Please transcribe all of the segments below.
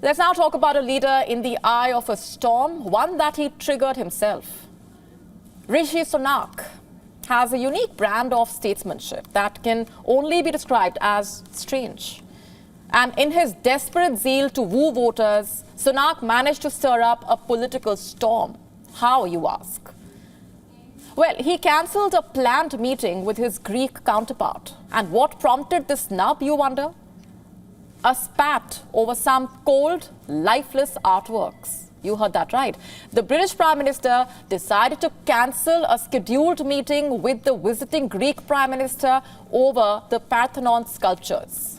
Let's now talk about a leader in the eye of a storm, one that he triggered himself. Rishi Sunak has a unique brand of statesmanship that can only be described as strange. And in his desperate zeal to woo voters, Sunak managed to stir up a political storm. How, you ask? Well, he cancelled a planned meeting with his Greek counterpart. And what prompted this snub, you wonder? A spat over some cold, lifeless artworks. You heard that right. The British Prime Minister decided to cancel a scheduled meeting with the visiting Greek Prime Minister over the Parthenon sculptures.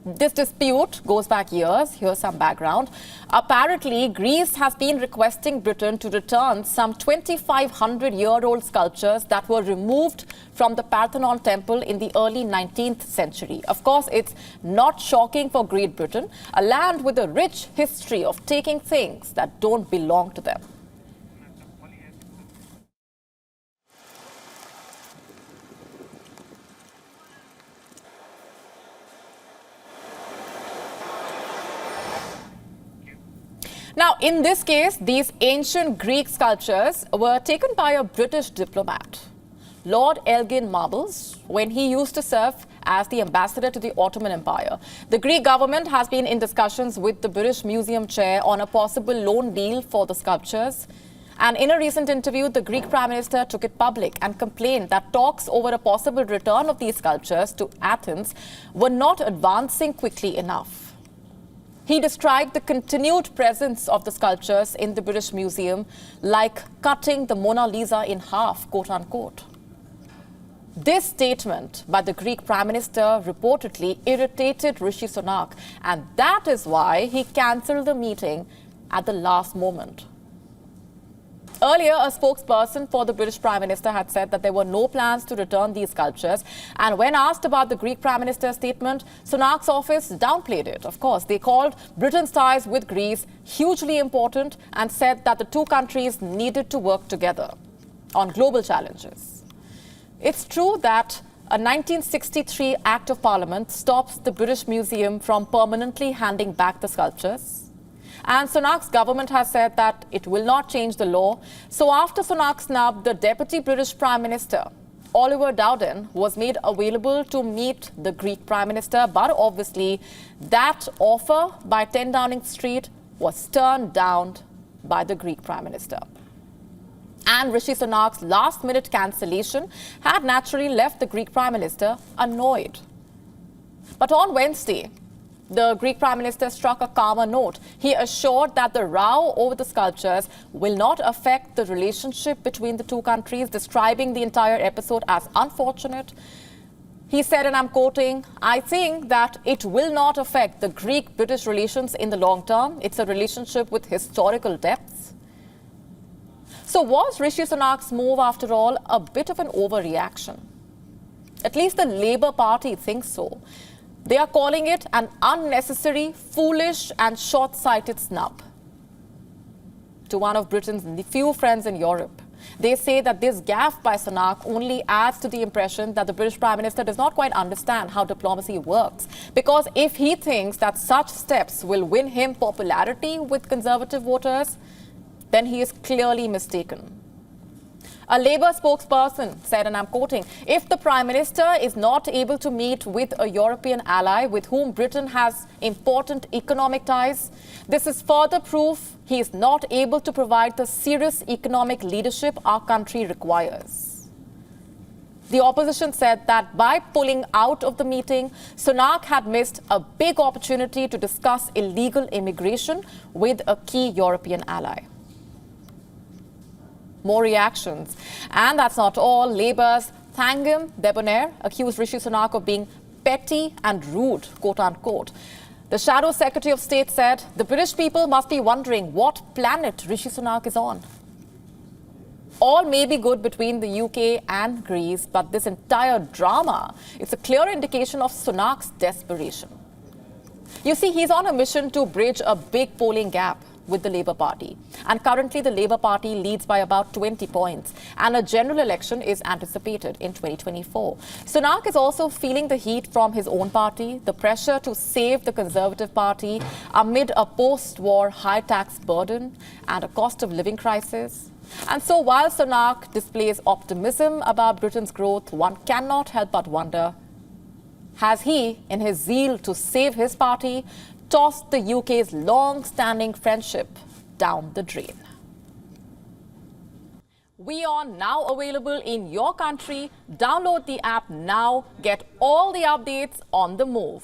This dispute goes back years. Here's some background. Apparently, Greece has been requesting Britain to return some 2,500-year-old sculptures that were removed from the Parthenon temple in the early 19th century. Of course, it's not shocking for Great Britain, a land with a rich history of taking things that don't belong to them. Now, in this case, these ancient Greek sculptures were taken by a British diplomat, Lord Elgin Marbles, when he used to serve as the ambassador to the Ottoman Empire. The Greek government has been in discussions with the British Museum chair on a possible loan deal for the sculptures. And in a recent interview, the Greek Prime Minister took it public and complained that talks over a possible return of these sculptures to Athens were not advancing quickly enough. He described the continued presence of the sculptures in the British Museum like cutting the Mona Lisa in half, quote unquote. This statement by the Greek Prime Minister reportedly irritated Rishi Sunak, and that is why he cancelled the meeting at the last moment. Earlier, a spokesperson for the British Prime Minister had said that there were no plans to return these sculptures. And when asked about the Greek Prime Minister's statement, Sunak's office downplayed it. Of course, they called Britain's ties with Greece hugely important and said that the two countries needed to work together on global challenges. It's true that a 1963 Act of Parliament stops the British Museum from permanently handing back the sculptures. And Sunak's government has said that it will not change the law. So after Sunak's snub, the Deputy British Prime Minister, Oliver Dowden, was made available to meet the Greek Prime Minister. But obviously, that offer by 10 Downing Street was turned down by the Greek Prime Minister. And Rishi Sunak's last-minute cancellation had naturally left the Greek Prime Minister annoyed. But on Wednesday, the Greek Prime Minister struck a calmer note. He assured that the row over the sculptures will not affect the relationship between the two countries, describing the entire episode as unfortunate. He said, and I'm quoting, "I think that it will not affect the Greek-British relations in the long term. It's a relationship with historical depths." So was Rishi Sunak's move, after all, a bit of an overreaction? At least the Labour Party thinks so. They are calling it an unnecessary, foolish and short-sighted snub to one of Britain's few friends in Europe. They say that this gaffe by Sunak only adds to the impression that the British Prime Minister does not quite understand how diplomacy works. Because if he thinks that such steps will win him popularity with Conservative voters, then he is clearly mistaken. A Labour spokesperson said, and I'm quoting, "If the Prime Minister is not able to meet with a European ally with whom Britain has important economic ties, this is further proof he is not able to provide the serious economic leadership our country requires." The opposition said that by pulling out of the meeting, Sunak had missed a big opportunity to discuss illegal immigration with a key European ally. More reactions. And that's not all. Labour's Thangam Debonair accused Rishi Sunak of being petty and rude, quote unquote. The Shadow Secretary of State said the British people must be wondering what planet Rishi Sunak is on. All may be good between the UK and Greece, but this entire drama is a clear indication of Sunak's desperation. You see, he's on a mission to bridge a big polling gap. with the Labour Party. And currently, the Labour Party leads by about 20 points. And a general election is anticipated in 2024. Sunak is also feeling the heat from his own party, the pressure to save the Conservative Party amid a post-war high tax burden and a cost of living crisis. And so while Sunak displays optimism about Britain's growth, one cannot help but wonder, has he, in his zeal to save his party, tossed the UK's long-standing friendship down the drain? WION now available in your country. Download the app now. Get all the updates on the move.